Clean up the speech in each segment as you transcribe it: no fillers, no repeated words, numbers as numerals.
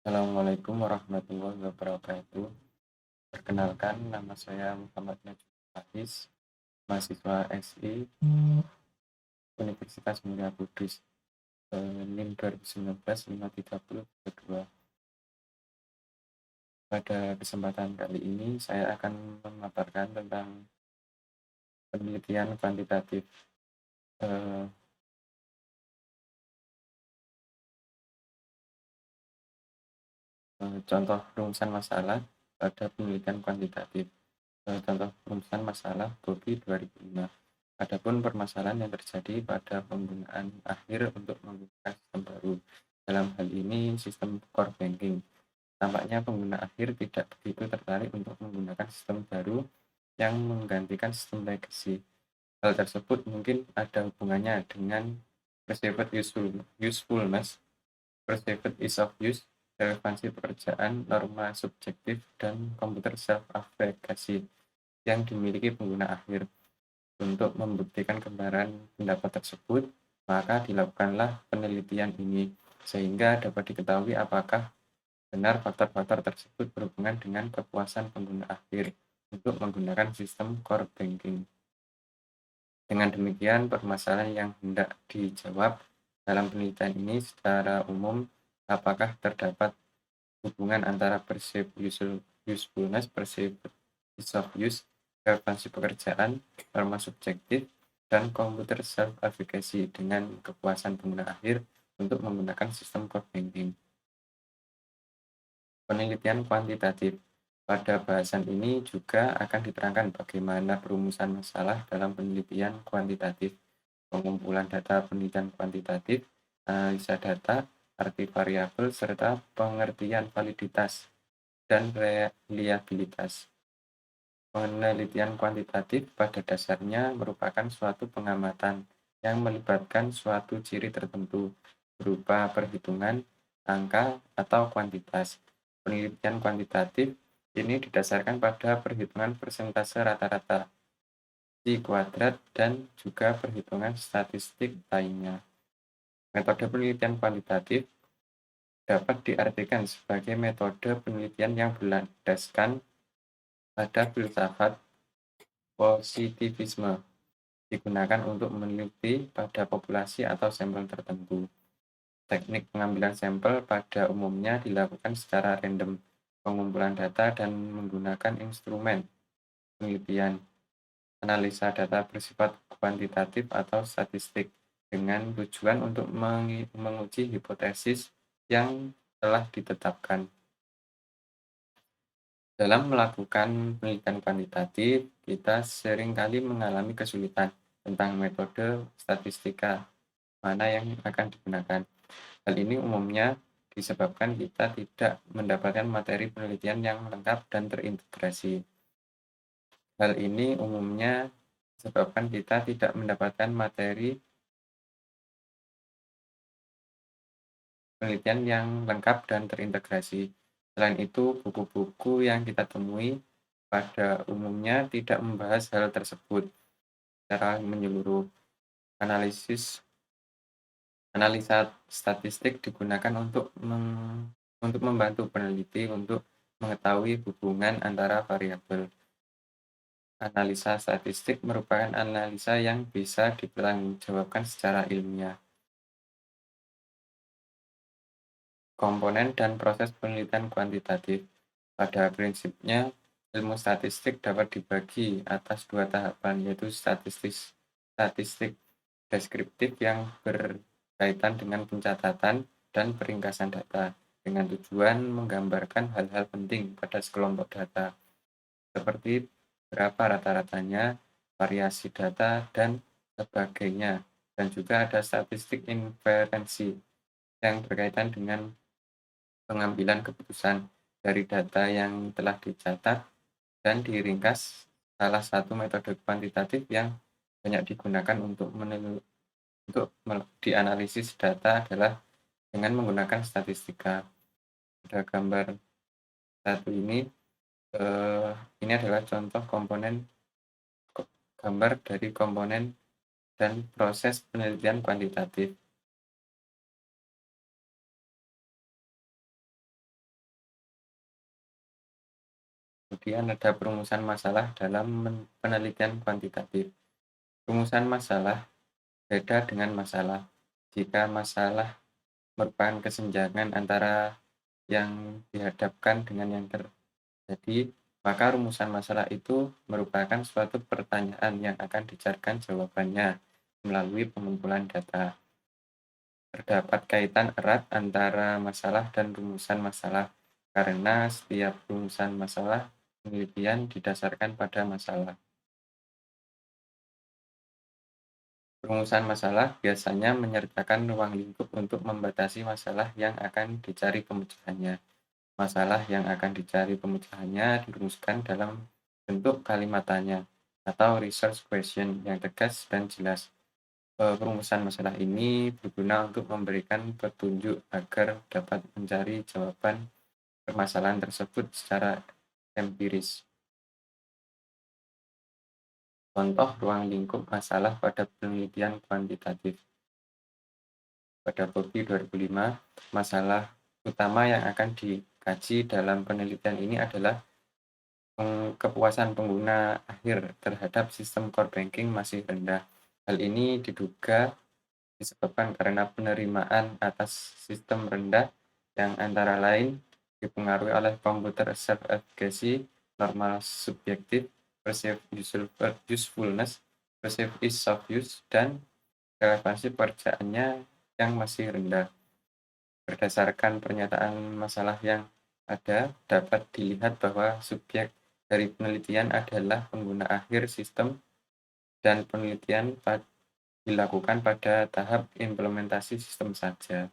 Assalamualaikum warahmatullahi wabarakatuh. Perkenalkan, nama saya Muhammad Najib Hafiz, mahasiswa SI Universitas Mulia Kudus, NIM 2019 53032. Pada kesempatan kali ini, saya akan memaparkan tentang penelitian kuantitatif. Eh, Contoh rumusan masalah pada penelitian kuantitatif. Contoh rumusan masalah Bobi 2005. Adapun permasalahan yang terjadi pada penggunaan akhir untuk menggunakan sistem baru. Dalam hal ini sistem core banking. Tampaknya pengguna akhir tidak begitu tertarik untuk menggunakan sistem baru yang menggantikan sistem legacy. Hal tersebut mungkin ada hubungannya dengan perceived usefulness, perceived ease of use, relevansi pekerjaan, norma subjektif, dan komputer self-advocacy yang dimiliki pengguna akhir. Untuk membuktikan kebenaran pendapat tersebut, maka dilakukanlah penelitian ini, sehingga dapat diketahui apakah benar faktor-faktor tersebut berhubungan dengan kepuasan pengguna akhir untuk menggunakan sistem core banking. Dengan demikian, permasalahan yang hendak dijawab dalam penelitian ini secara umum, apakah terdapat hubungan antara perceived usefulness, perceived ease of use, relevansi pekerjaan, norma subjektif, dan komputer self-advocacy dengan kepuasan pengguna akhir untuk menggunakan sistem core banking. Penelitian kuantitatif. Pada bahasan ini juga akan diterangkan bagaimana perumusan masalah dalam penelitian kuantitatif, pengumpulan data penelitian kuantitatif, analisa data, arti variabel, serta pengertian validitas dan reliabilitas. Penelitian kuantitatif pada dasarnya merupakan suatu pengamatan yang melibatkan suatu ciri tertentu berupa perhitungan, angka, atau kuantitas. Penelitian kuantitatif ini didasarkan pada perhitungan persentase rata-rata, Chi kuadrat, dan juga perhitungan statistik lainnya. Metode penelitian kuantitatif dapat diartikan sebagai metode penelitian yang berlandaskan pada filsafat positivisme, digunakan untuk meneliti pada populasi atau sampel tertentu. Teknik pengambilan sampel pada umumnya dilakukan secara random, pengumpulan data dan menggunakan instrumen penelitian, analisa data bersifat kuantitatif atau statistik, dengan tujuan untuk menguji hipotesis yang telah ditetapkan. Dalam melakukan penelitian kuantitatif, kita seringkali mengalami kesulitan tentang metode statistika mana yang akan digunakan. Hal ini umumnya disebabkan kita tidak mendapatkan materi penelitian yang lengkap dan terintegrasi. Hal ini umumnya disebabkan kita tidak mendapatkan materi penelitian yang lengkap dan terintegrasi. Selain itu, buku-buku yang kita temui pada umumnya tidak membahas hal tersebut secara menyeluruh. Analisa statistik digunakan untuk membantu peneliti untuk mengetahui hubungan antara variabel. Analisa statistik merupakan analisa yang bisa dipertanggungjawabkan secara ilmiah. Komponen dan proses penelitian kuantitatif. Pada prinsipnya, ilmu statistik dapat dibagi atas dua tahapan, yaitu statistik deskriptif yang berkaitan dengan pencatatan dan peringkasan data, dengan tujuan menggambarkan hal-hal penting pada sekelompok data, seperti berapa rata-ratanya, variasi data, dan sebagainya. Dan juga ada statistik inferensi yang berkaitan dengan pengambilan keputusan dari data yang telah dicatat dan diringkas. Salah satu metode kuantitatif yang banyak digunakan untuk dianalisis data adalah dengan menggunakan statistika. Pada gambar satu ini adalah contoh gambar dari komponen dan proses penelitian kuantitatif. Kemudian ada perumusan masalah dalam penelitian kuantitatif. Rumusan masalah beda dengan masalah. Jika masalah merupakan kesenjangan antara yang dihadapkan dengan yang terjadi, maka rumusan masalah itu merupakan suatu pertanyaan yang akan dicarikan jawabannya melalui pengumpulan data. Terdapat kaitan erat antara masalah dan rumusan masalah, karena setiap rumusan masalah penelitian didasarkan pada masalah. Rumusan masalah biasanya menyertakan ruang lingkup untuk membatasi masalah yang akan dicari pemecahannya. Masalah yang akan dicari pemecahannya dirumuskan dalam bentuk kalimat tanya atau research question yang tegas dan jelas. Perumusan masalah ini berguna untuk memberikan petunjuk agar dapat mencari jawaban permasalahan tersebut secara empiris. Contoh ruang lingkup masalah pada penelitian kuantitatif. Pada Bobby 2005, masalah utama yang akan dikaji dalam penelitian ini adalah kepuasan pengguna akhir terhadap sistem core banking masih rendah. Hal ini diduga disebabkan karena penerimaan atas sistem rendah yang antara lain dipengaruhi oleh komputer self-efficacy, normal subjektif, perceived usefulness, perceived ease of use, dan relevansi pekerjaannya yang masih rendah. Berdasarkan pernyataan masalah yang ada, dapat dilihat bahwa subjek dari penelitian adalah pengguna akhir sistem dan penelitian dilakukan pada tahap implementasi sistem saja.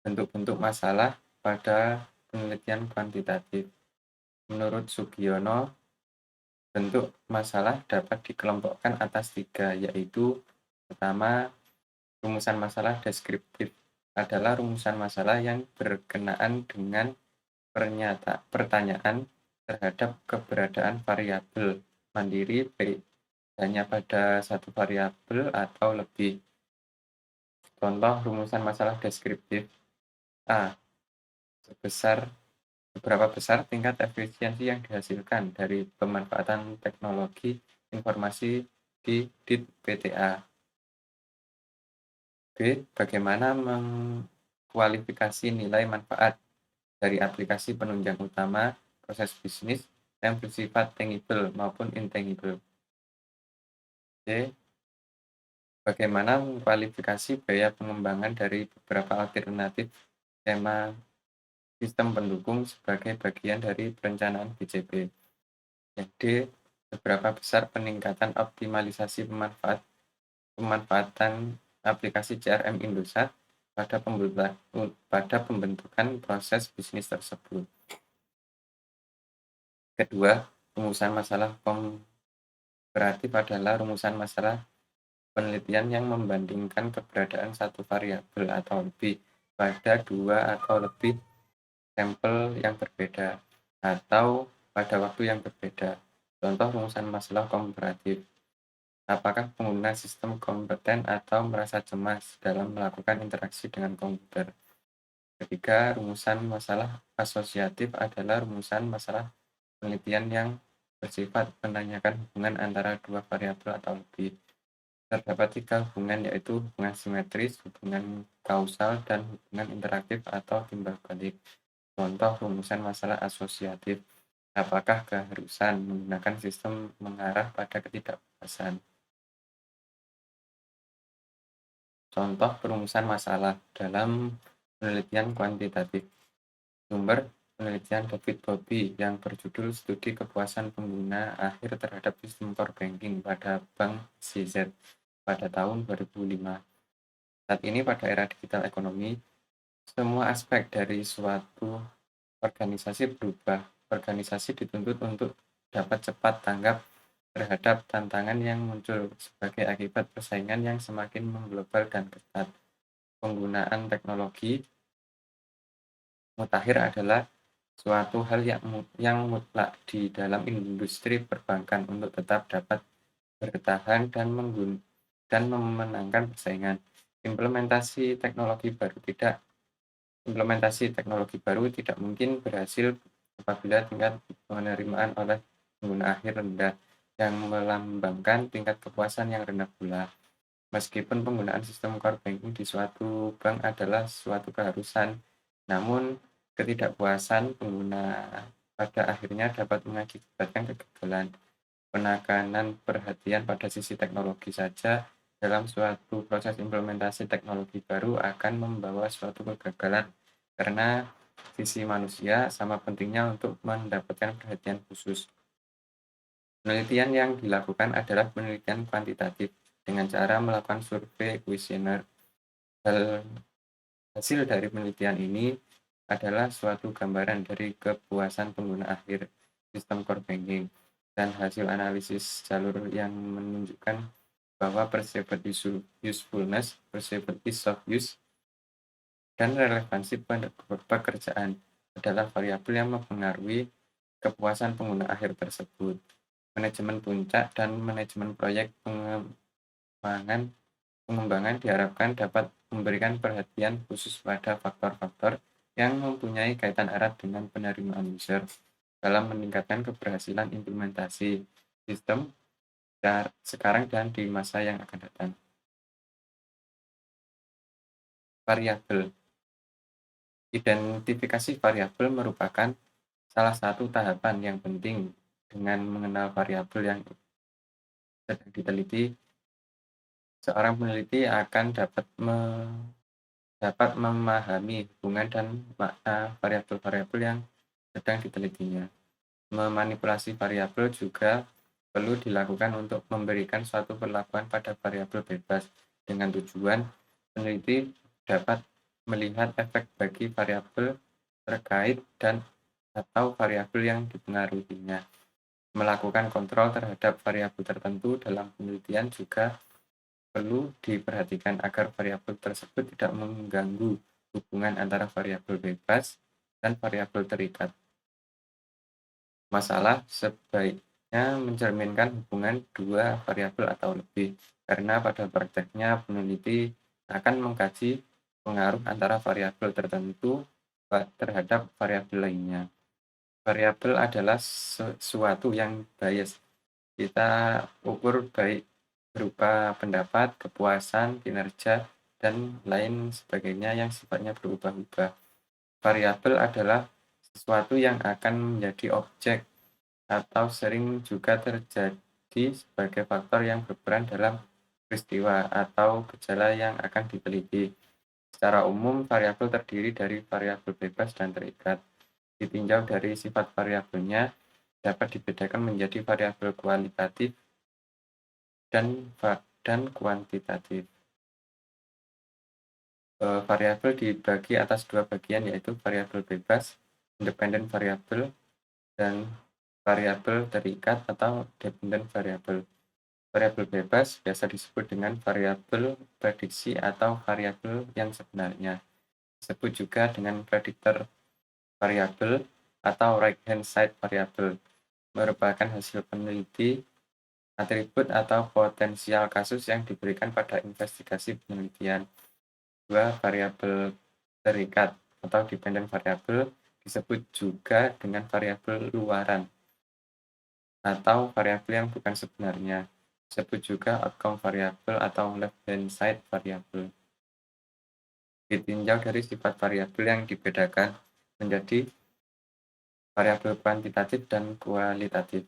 Bentuk-bentuk masalah pada penelitian kuantitatif. Menurut Sugiono, bentuk masalah dapat dikelompokkan atas 3, yaitu pertama, rumusan masalah deskriptif adalah rumusan masalah yang berkenaan dengan pertanyaan terhadap keberadaan variabel mandiri baik hanya pada satu variabel atau lebih. Contoh rumusan masalah deskriptif A. Seberapa besar tingkat efisiensi yang dihasilkan dari pemanfaatan teknologi informasi di DIT PTA. B. Bagaimana mengkualifikasi nilai manfaat dari aplikasi penunjang utama proses bisnis yang bersifat tangible maupun intangible. C. Bagaimana mengkualifikasi biaya pengembangan dari beberapa alternatif skema sistem pendukung sebagai bagian dari perencanaan BCP. Yang D. Seberapa besar peningkatan optimalisasi pemanfaatan aplikasi CRM Indosat pada pembentukan proses bisnis tersebut. Kedua, rumusan masalah komparatif adalah rumusan masalah penelitian yang membandingkan keberadaan satu variabel atau lebih pada 2 atau lebih sampel yang berbeda atau pada waktu yang berbeda. Contoh rumusan masalah komparatif. Apakah pengguna sistem kompeten atau merasa cemas dalam melakukan interaksi dengan komputer? Ketiga, rumusan masalah asosiatif adalah rumusan masalah penelitian yang bersifat menanyakan hubungan antara 2 variabel atau lebih. Terdapat 3 hubungan, yaitu hubungan simetris, hubungan kausal, dan hubungan interaktif atau timbal balik. Contoh rumusan masalah asosiatif. Apakah keharusan menggunakan sistem mengarah pada ketidakpuasan? Contoh perumusan masalah dalam penelitian kuantitatif. Sumber penelitian David Bobby yang berjudul Studi Kepuasan Pengguna Akhir Terhadap Sistem Core Banking pada Bank CZ pada tahun 2005. Saat ini pada era digital ekonomi, semua aspek dari suatu organisasi berubah. Organisasi dituntut untuk dapat cepat tanggap terhadap tantangan yang muncul sebagai akibat persaingan yang semakin mengglobal dan ketat. Penggunaan teknologi mutakhir adalah suatu hal yang mutlak di dalam industri perbankan untuk tetap dapat bertahan dan memenangkan persaingan. Implementasi teknologi baru tidak Implementasi teknologi baru tidak mungkin berhasil apabila tingkat penerimaan oleh pengguna akhir rendah, yang melambangkan tingkat kepuasan yang rendah pula. Meskipun penggunaan sistem core banking di suatu bank adalah suatu keharusan, namun ketidakpuasan pengguna pada akhirnya dapat mengakibatkan kegagalan. Penekanan perhatian pada sisi teknologi saja dalam suatu proses implementasi teknologi baru akan membawa suatu kegagalan, karena sisi manusia sama pentingnya untuk mendapatkan perhatian khusus. Penelitian yang dilakukan adalah penelitian kuantitatif dengan cara melakukan survei kuesioner. Hal Hasil dari penelitian ini adalah suatu gambaran dari kepuasan pengguna akhir sistem core banking, dan hasil analisis jalur yang menunjukkan bahwa perceived usefulness, perceived ease of use, dan relevansi pekerjaan adalah variabel yang mempengaruhi kepuasan pengguna akhir tersebut. Manajemen puncak dan manajemen proyek pengembangan Pengembangan diharapkan dapat memberikan perhatian khusus pada faktor-faktor yang mempunyai kaitan erat dengan penerimaan user dalam meningkatkan keberhasilan implementasi sistem sekarang dan di masa yang akan datang. Variabel. Identifikasi variabel merupakan salah satu tahapan yang penting. Dengan mengenal variabel yang sedang diteliti, seorang peneliti akan dapat memahami hubungan dan makna variabel-variabel yang sedang ditelitinya. Memanipulasi variabel juga perlu dilakukan untuk memberikan suatu perlakuan pada variabel bebas, dengan tujuan peneliti dapat melihat efek bagi variabel terkait dan atau variabel yang dipengaruhinya. Melakukan kontrol terhadap variabel tertentu dalam penelitian juga perlu diperhatikan agar variabel tersebut tidak mengganggu hubungan antara variabel bebas dan variabel terikat. Masalah sebaiknya mencerminkan hubungan dua variabel atau lebih, karena pada prakteknya peneliti akan mengkaji pengaruh antara variabel tertentu terhadap variabel lainnya. Variabel adalah sesuatu yang bias. Kita ukur baik berupa pendapat, kepuasan, kinerja, dan lain sebagainya yang sifatnya berubah-ubah. Variabel adalah sesuatu yang akan menjadi objek atau sering juga terjadi sebagai faktor yang berperan dalam peristiwa atau gejala yang akan diteliti. Secara umum, variabel terdiri dari variabel bebas dan terikat. Ditinjau dari sifat variabelnya, dapat dibedakan menjadi variabel kualitatif dan kuantitatif. Variabel dibagi atas dua bagian, yaitu variabel bebas, independent variable, dan variabel terikat atau dependent variable. Variabel bebas biasa disebut dengan variabel prediksi atau variabel yang sebenarnya. Disebut juga dengan predictor variable atau right hand side variable. Merupakan hasil peneliti atribut atau potensial kasus yang diberikan pada investigasi penelitian. Dua variabel terikat atau dependent variable disebut juga dengan variabel luaran atau variabel yang bukan sebenarnya. Disebut juga outcome variable atau left hand side variable. Ditinjau dari sifat variabel yang dibedakan menjadi variabel kuantitatif dan kualitatif.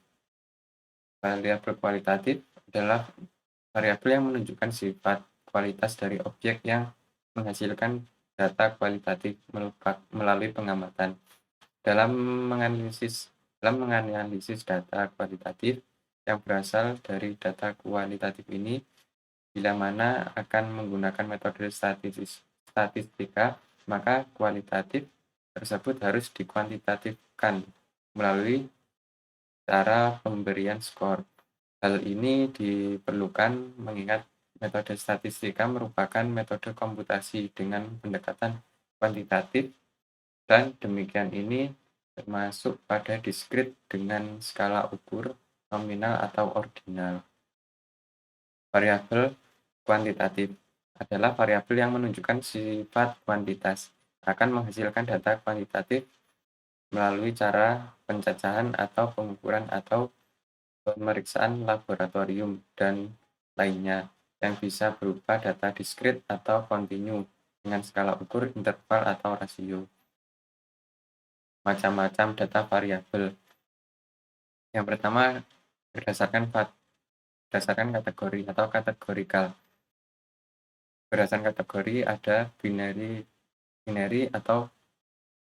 Variabel kualitatif adalah variabel yang menunjukkan sifat kualitas dari objek yang menghasilkan data kualitatif melalui pengamatan. Dalam menganalisis data kualitatif yang berasal dari data kualitatif ini, bila mana akan menggunakan metode statistika, maka kualitatif tersebut harus dikuantitatifkan melalui cara pemberian skor. Hal ini diperlukan mengingat metode statistika merupakan metode komputasi dengan pendekatan kuantitatif, dan demikian ini termasuk pada diskrit dengan skala ukur, nominal atau ordinal. Variabel kuantitatif adalah variabel yang menunjukkan sifat kuantitas akan menghasilkan data kuantitatif melalui cara pencacahan atau pengukuran atau pemeriksaan laboratorium dan lainnya yang bisa berupa data diskrit atau kontinu dengan skala ukur, interval, atau rasio. Macam-macam data variabel. Yang pertama berdasarkan kategori atau kategorikal. Berdasarkan kategori ada binary atau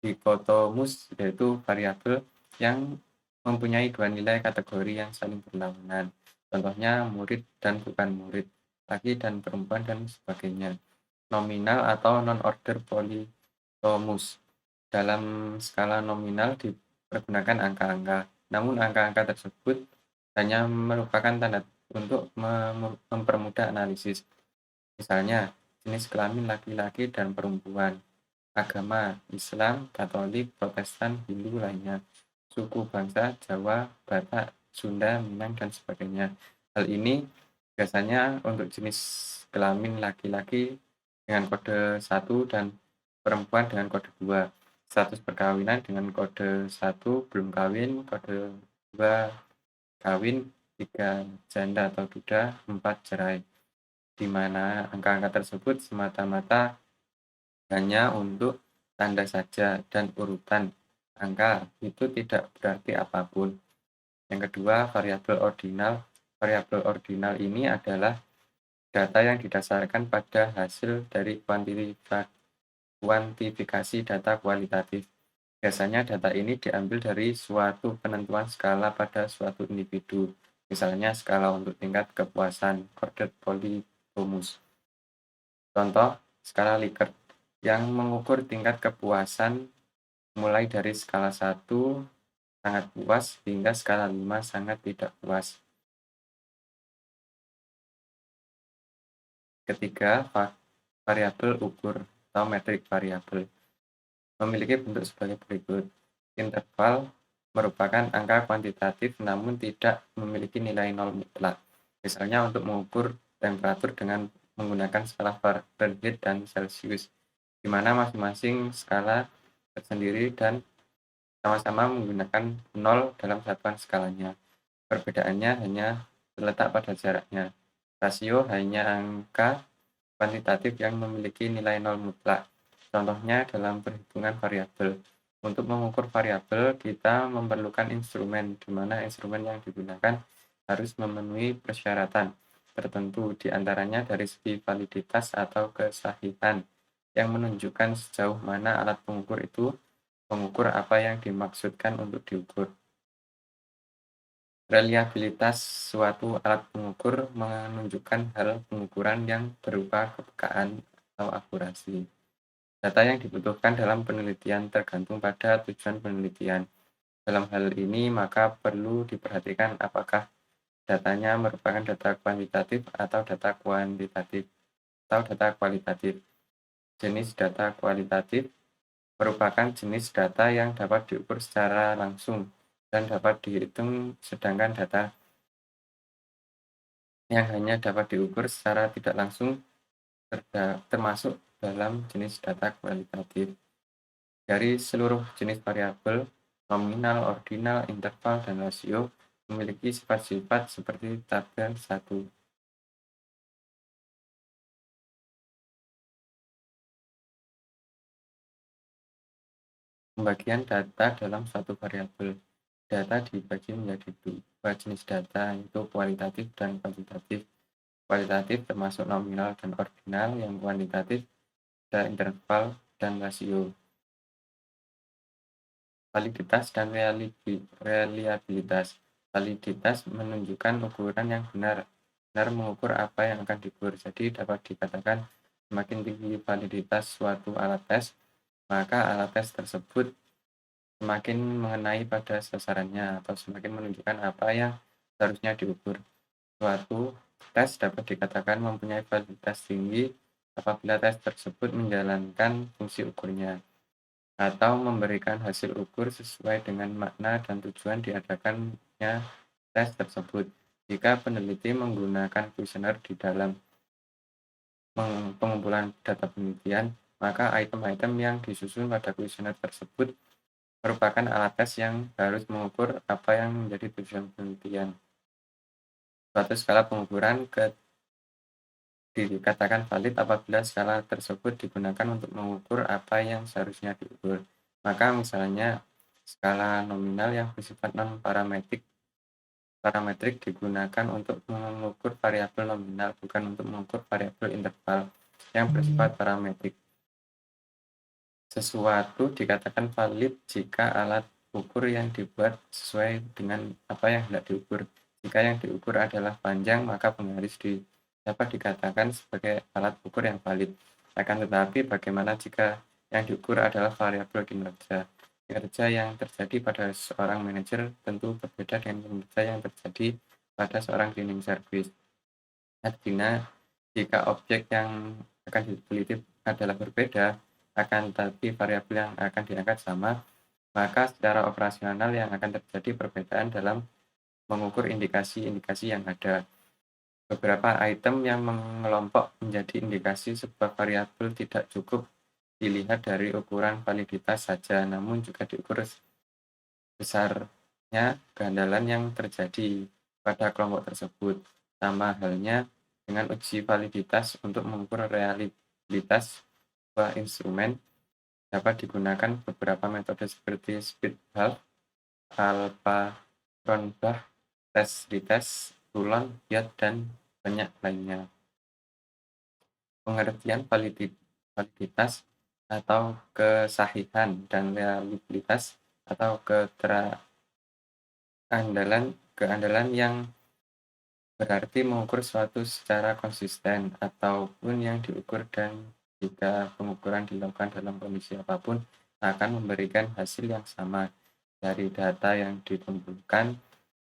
dikotomus, yaitu variabel yang mempunyai dua nilai kategori yang saling berlawanan. Contohnya murid dan bukan murid, laki dan perempuan, dan sebagainya. Nominal atau non-order polytomus. Dalam skala nominal dipergunakan angka-angka, namun angka-angka tersebut hanya merupakan tanda untuk mempermudah analisis. Misalnya, jenis kelamin laki-laki dan perempuan, agama, Islam, Katolik, Protestan, Hindu lainnya, suku bangsa, Jawa, Batak, Sunda, Minang, dan sebagainya. Hal ini biasanya untuk jenis kelamin laki-laki dengan kode 1 dan perempuan dengan kode 2. Status perkawinan dengan kode 1 belum kawin, kode 2 kawin, 3 janda atau duda, 4 cerai, di mana angka-angka tersebut semata-mata hanya untuk tanda saja dan urutan angka itu tidak berarti apapun. Yang kedua, variabel ordinal. Variabel ordinal ini adalah data yang didasarkan pada hasil dari kuantifikasi data kualitatif. Biasanya data ini diambil dari suatu penentuan skala pada suatu individu, misalnya skala untuk tingkat kepuasan, ordered polytomus. Contoh, skala Likert yang mengukur tingkat kepuasan mulai dari skala 1 sangat puas hingga skala 5 sangat tidak puas. Ketiga, variabel ukur atau metrik variabel memiliki bentuk sebagai berikut. Interval merupakan angka kuantitatif namun tidak memiliki nilai nol mutlak. Misalnya untuk mengukur temperatur dengan menggunakan skala Fahrenheit dan Celsius, di mana masing-masing skala tersendiri dan sama-sama menggunakan 0 dalam satuan skalanya. Perbedaannya hanya terletak pada jaraknya. Rasio hanya angka kuantitatif yang memiliki nilai nol mutlak. Contohnya dalam perhitungan variabel. Untuk mengukur variabel, kita memerlukan instrumen, di mana instrumen yang digunakan harus memenuhi persyaratan tertentu, di antaranya dari segi validitas atau kesahihan, yang menunjukkan sejauh mana alat pengukur itu mengukur apa yang dimaksudkan untuk diukur. Reliabilitas suatu alat pengukur menunjukkan hal pengukuran yang berupa kepekaan atau akurasi. Data yang dibutuhkan dalam penelitian tergantung pada tujuan penelitian. Dalam hal ini, maka perlu diperhatikan apakah datanya merupakan data kuantitatif atau data kualitatif. Jenis data kualitatif merupakan jenis data yang dapat diukur secara langsung dan dapat dihitung, sedangkan data yang hanya dapat diukur secara tidak langsung termasuk dalam jenis data kualitatif. Dari seluruh jenis variabel, nominal, ordinal, interval, dan rasio memiliki sifat-sifat seperti tabel 1. Pembagian data dalam suatu variabel. Data dibagi menjadi dua jenis data, yaitu kualitatif dan kuantitatif. Kualitatif termasuk nominal dan ordinal, yang kuantitatif ada interval dan rasio. Validitas dan reliabilitas. Validitas menunjukkan ukuran yang benar mengukur apa yang akan diukur. Jadi dapat dikatakan semakin tinggi validitas suatu alat tes, maka alat tes tersebut semakin mengenai pada sasarannya atau semakin menunjukkan apa yang seharusnya diukur. Suatu tes dapat dikatakan mempunyai validitas tinggi apabila tes tersebut menjalankan fungsi ukurnya atau memberikan hasil ukur sesuai dengan makna dan tujuan diadakannya tes tersebut. Jika peneliti menggunakan kuesioner di dalam pengumpulan data penelitian, maka item-item yang disusun pada kuesioner tersebut merupakan alat tes yang harus mengukur apa yang menjadi tujuan penelitian. Suatu skala pengukuran dikatakan valid apabila skala tersebut digunakan untuk mengukur apa yang seharusnya diukur. Maka misalnya skala nominal yang bersifat non-parametrik parametrik digunakan untuk mengukur variabel nominal, bukan untuk mengukur variabel interval yang bersifat parametrik. Sesuatu dikatakan valid jika alat ukur yang dibuat sesuai dengan apa yang hendak diukur. Jika yang diukur adalah panjang, maka penggaris dapat dikatakan sebagai alat ukur yang valid. Akan tetapi, bagaimana jika yang diukur adalah variabel kinerja? Kinerja yang terjadi pada seorang manajer tentu berbeda dengan kinerja yang terjadi pada seorang cleaning service. Artinya, jika objek yang akan diteliti adalah berbeda, akan tetapi variabel yang akan diangkat sama, maka secara operasional yang akan terjadi perbedaan dalam mengukur indikasi-indikasi yang ada. Beberapa item yang mengelompok menjadi indikasi sebuah variabel tidak cukup dilihat dari ukuran validitas saja, namun juga diukur besarnya kehandalan yang terjadi pada kelompok tersebut. Sama halnya dengan uji validitas untuk mengukur reliabilitas sebuah instrumen dapat digunakan beberapa metode seperti speed valve, Alpha-Cronbach, test-retest, Rulon, Biot, dan banyak lainnya. Pengertian validitas atau kesahihan dan reliabilitas atau keandalan yang berarti mengukur suatu secara konsisten ataupun yang diukur, dan jika pengukuran dilakukan dalam kondisi apapun akan memberikan hasil yang sama dari data yang dikumpulkan.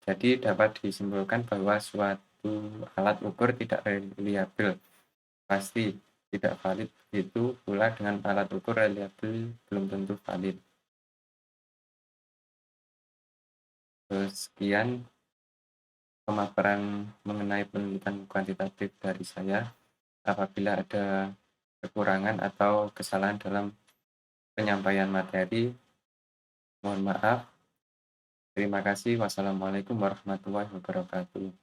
Jadi dapat disimpulkan bahwa suatu alat ukur tidak reliabel pasti tidak valid, begitu pula dengan alat ukur reliabel belum tentu valid. Sekian pemaparan mengenai penelitian kuantitatif dari saya. Apabila ada kekurangan atau kesalahan dalam penyampaian materi, mohon maaf. Terima kasih. Wassalamualaikum warahmatullahi wabarakatuh.